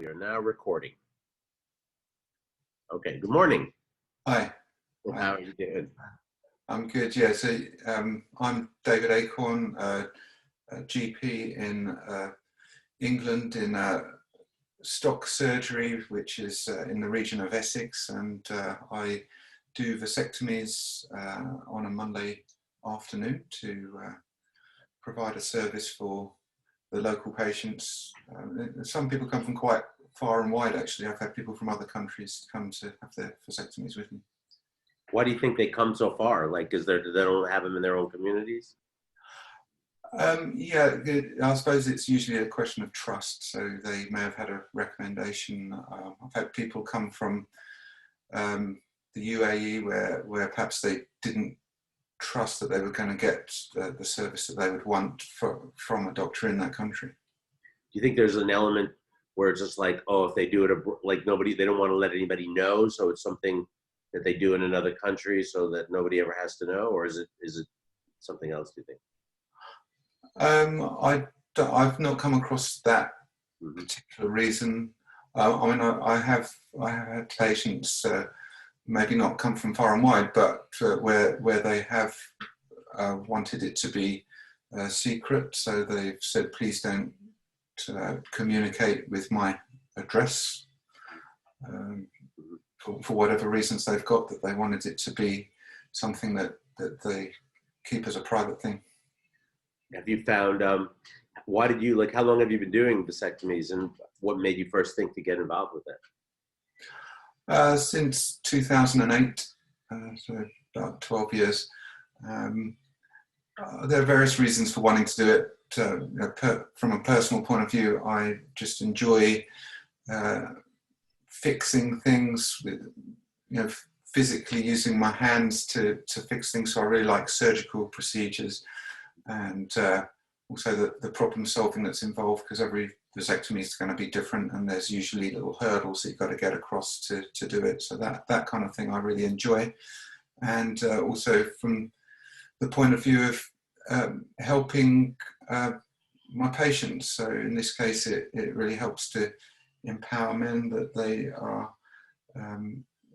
We are now recording. Okay, good morning. Hi. How are you doing? I'm good, yeah. So I'm David Acorn, a GP in England in stock surgery, which is in the region of Essex, and I do vasectomies on a Monday afternoon to provide a service for the local patients. Some people come from quite far and wide, actually. I've had people from other countries come to have their vasectomies with me. Why do you think they come so far? Like, is there, they don't have them in their own communities? Yeah, I suppose it's usually a question of trust. So they may have had a recommendation. I've had people come from the UAE where perhaps they didn't trust that they were going to get the service that they would want from a doctor in that country. Do you think there's an element where it's just like, oh, if they do it, like nobody, they don't want to let anybody know, so it's something that they do in another country so that nobody ever has to know, or is it something else, do you think? I've not come across that particular reason. I mean, I have had patients, maybe not come from far and wide, but where they have wanted it to be secret. So they've said, please don't communicate with my address. For whatever reasons they've got, that they wanted it to be something that they keep as a private thing. Have you found, why did you, like, how long have you been doing vasectomies, and what made you first think to get involved with that? Since 2008, so about 12 years. There are various reasons for wanting to do it. From a personal point of view, I just enjoy fixing things with, physically using my hands to fix things. So I really like surgical procedures, and also the problem solving that's involved, because every vasectomy is going to be different, and there's usually little hurdles that you've got to get across to do it. So that kind of thing I really enjoy. And also from the point of view of helping my patients. So in this case, it really helps to empower men that they are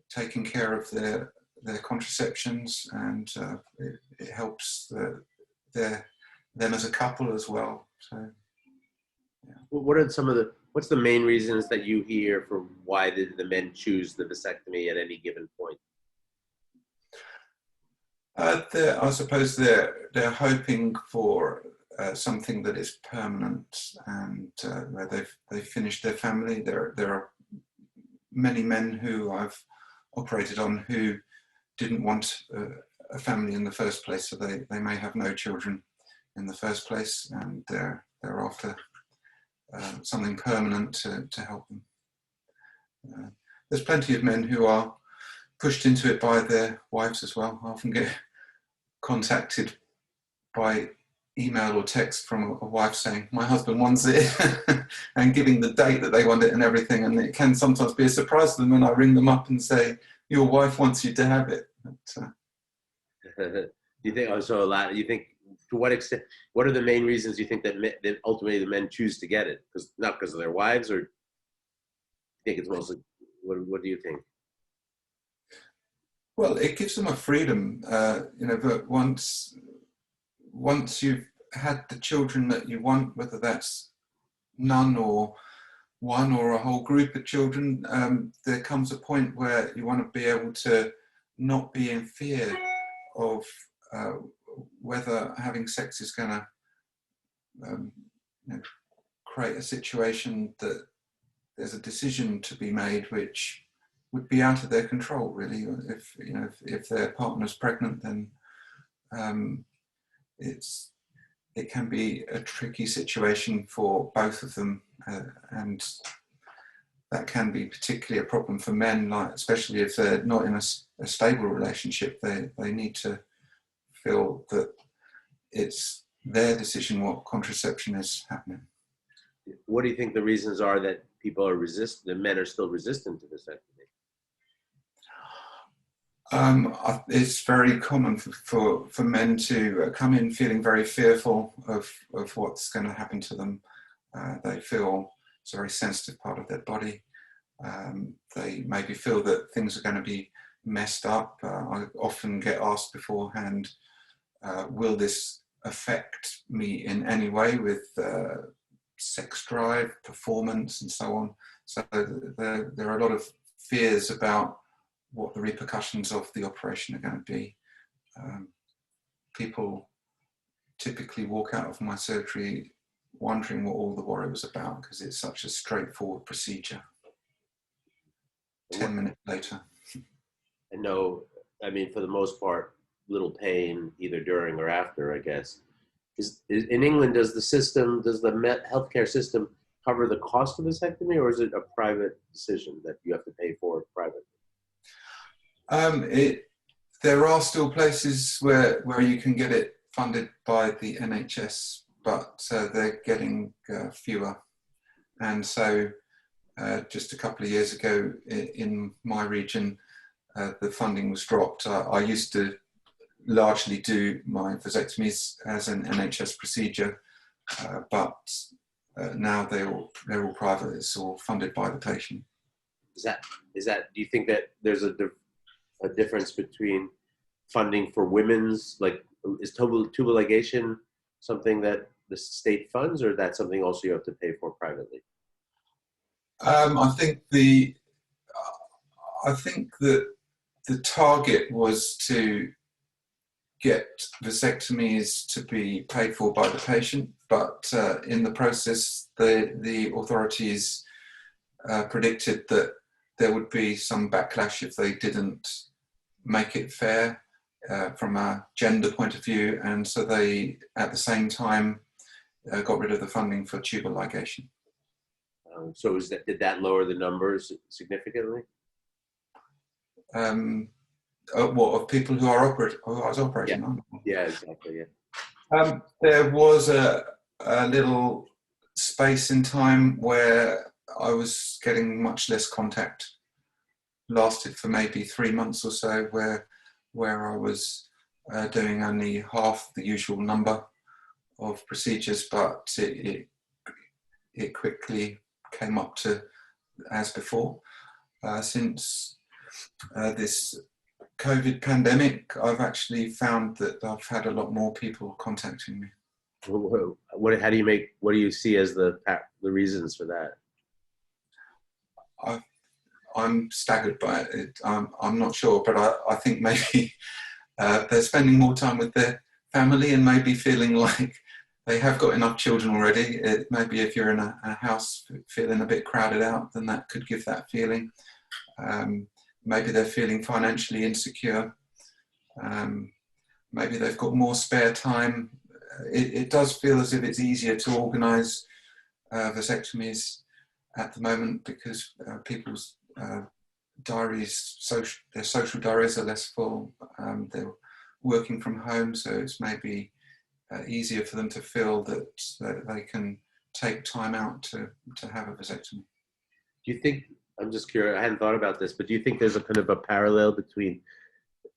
taking care of their contraceptions, and it helps them as a couple as well. So, yeah. What are what's the main reasons that you hear for why the men choose the vasectomy at any given point? I suppose they're hoping for something that is permanent, and where they've finished their family. There are many men who I've operated on who didn't want a family in the first place, so they may have no children in the first place, and they're after something permanent to help them. There's plenty of men who are pushed into it by their wives as well. I often get contacted by email or text from a wife saying, my husband wants it, and giving the date that they want it and everything. And it can sometimes be a surprise to them when I ring them up and say, your wife wants you to have it. But, do you think also you think, to what extent, what are the main reasons you think that ultimately the men choose to get it? Not because of their wives, or you think it's mostly, what do you think? Well, it gives them a freedom, but once you've had the children that you want, whether that's none or one or a whole group of children, there comes a point where you want to be able to not be in fear of whether having sex is going to create a situation that there's a decision to be made which would be out of their control, really. If their partner's pregnant, then it can be a tricky situation for both of them, and that can be particularly a problem for men, like especially if they're not in a stable relationship. They need to feel that it's their decision what contraception is happening. What do you think the reasons are that people are the men are still resistant to vasectomy? It's very common for men to come in feeling very fearful of what's going to happen to them. They feel it's a very sensitive part of their body. They maybe feel that things are going to be messed up. I often get asked beforehand, will this affect me in any way with sex drive, performance, and so on? So there are a lot of fears about what the repercussions of the operation are going to be. People typically walk out of my surgery wondering what all the worry was about, because it's such a straightforward procedure. 10 minutes later. I know, I mean, for the most part, little pain either during or after, I guess. Is in England, does the healthcare system cover the cost of vasectomy, or is it a private decision that you have to pay for privately? There are still places where you can get it funded by the NHS, but they're getting fewer. And so just a couple of years ago in my region, the funding was dropped. I used to largely do my vasectomies as an NHS procedure, but now they're all private. It's all funded by the patient. Is that? Do you think that there's a difference between funding for women's, like, is tubal ligation something that the state funds, or that's something also you have to pay for privately? I think that the target was to get vasectomies to be paid for by the patient, but in the process, the authorities predicted that there would be some backlash if they didn't make it fair from a gender point of view, and so they, at the same time, got rid of the funding for tubal ligation. So did that lower the numbers significantly? What, of people who are who I was operating on? Yeah, exactly. Yeah. There was a little space in time where I was getting much less contact. Lasted for maybe 3 months or so, where I was doing only half the usual number of procedures, but it quickly came up to as before. Since this COVID pandemic, I've actually found that I've had a lot more people contacting me. What do you see as the reasons for that? I'm staggered by it. I'm not sure, but I think maybe they're spending more time with their family and maybe feeling like they have got enough children already. Maybe if you're in a house feeling a bit crowded out, then that could give that feeling. Maybe they're feeling financially insecure. Maybe they've got more spare time. It does feel as if it's easier to organise vasectomies at the moment, because people's diaries, their social diaries are less full. They're working from home, so it's maybe easier for them to feel that they can take time out to have a vasectomy. Do you think, I'm just curious, I hadn't thought about this, but do you think there's a kind of a parallel between,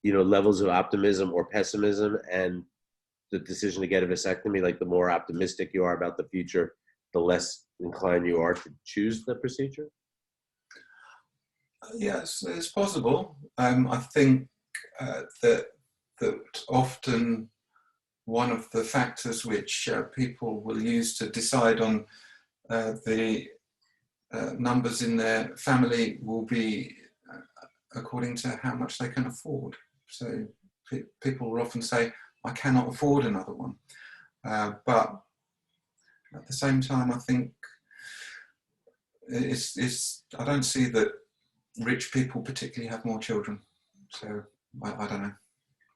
levels of optimism or pessimism and the decision to get a vasectomy? Like, the more optimistic you are about the future, the less inclined you are to choose the procedure? Yes, it's possible. I think that often one of the factors which people will use to decide on the numbers in their family will be according to how much they can afford. So people will often say, I cannot afford another one. But at the same time, I think I don't see that rich people particularly have more children. So I don't know.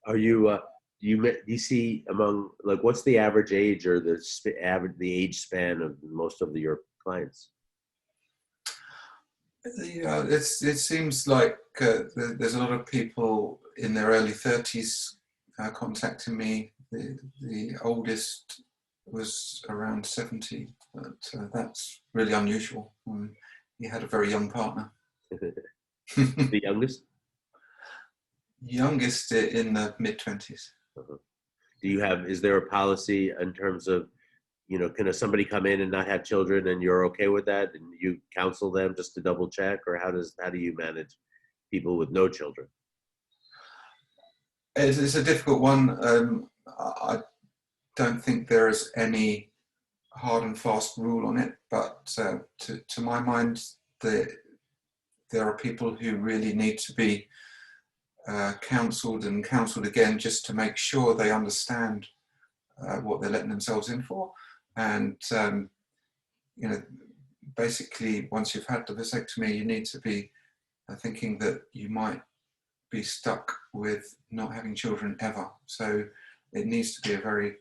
Are you, do you see among, like, what's the average age or the age span of most of your clients? It seems like there's a lot of people in their early 30s contacting me. The oldest was around 70, but that's really unusual. He had a very young partner. The youngest? Youngest in the mid-20s. Uh-huh. Is there a policy in terms of can somebody come in and not have children and you're okay with that, and you counsel them just to double check, or how do you manage people with no children? It's a difficult one. I don't think there is any hard and fast rule on it, but to my mind, there are people who really need to be counselled and counselled again, just to make sure they understand what they're letting themselves in for. And basically, once you've had the vasectomy, you need to be thinking that you might be stuck with not having children ever. So it needs to be a very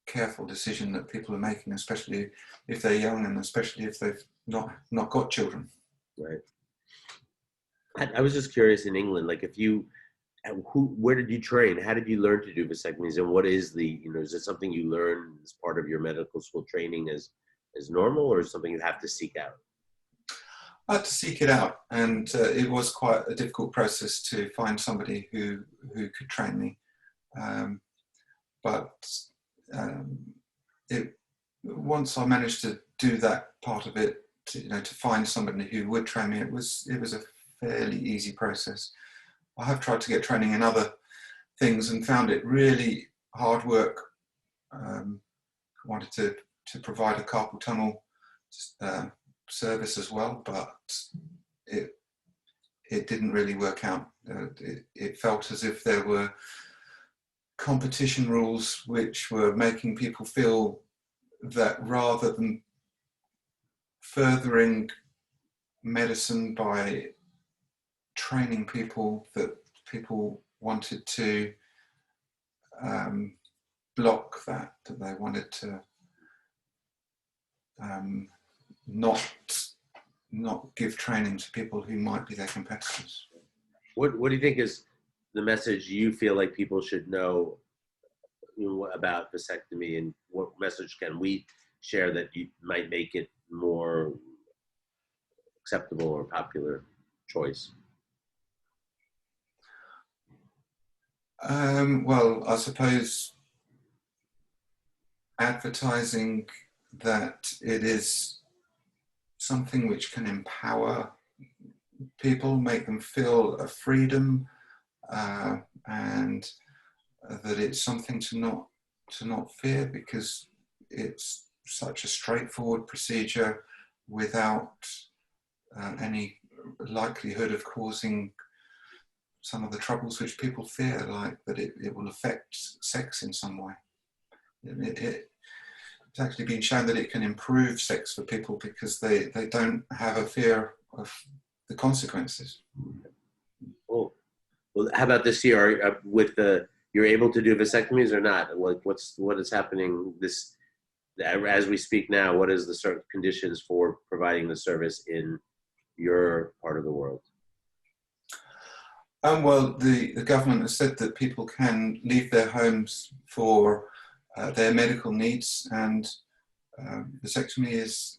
careful decision that people are making, especially if they're young and especially if they've not got children. Right. I was just curious, in England, like where did you train? How did you learn to do vasectomies? And what is is it something you learn as part of your medical school training as normal, or is it something you have to seek out? I had to seek it out, and it was quite a difficult process to find somebody who could train me. But once I managed to do that part of it, to find somebody who would train me, it was a fairly easy process. I have tried to get training in other things and found it really hard work. I wanted to provide a carpal tunnel service as well, but it didn't really work out. It felt as if there were competition rules which were making people feel that rather than furthering medicine by training people, that people wanted to block that they wanted to not give training to people who might be their competitors. What do you think is the message you feel like people should know, about vasectomy, and what message can we share that you might make it more acceptable or popular choice? Well, I suppose advertising that it is something which can empower people, make them feel a freedom, and that it's something to not fear, because it's such a straightforward procedure without any likelihood of causing some of the troubles which people fear, like that it will affect sex in some way. It's actually been shown that it can improve sex for people because they don't have a fear of the consequences. Well, how about this year? You're able to do vasectomies or not? What is happening as we speak now? What is the sort of conditions for providing the service in your part of the world? Well, the government has said that people can leave their homes for their medical needs, and vasectomy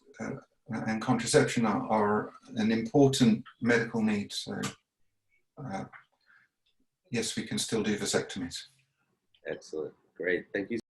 and contraception are an important medical need. So, yes, we can still do vasectomies. Excellent. Great. Thank you.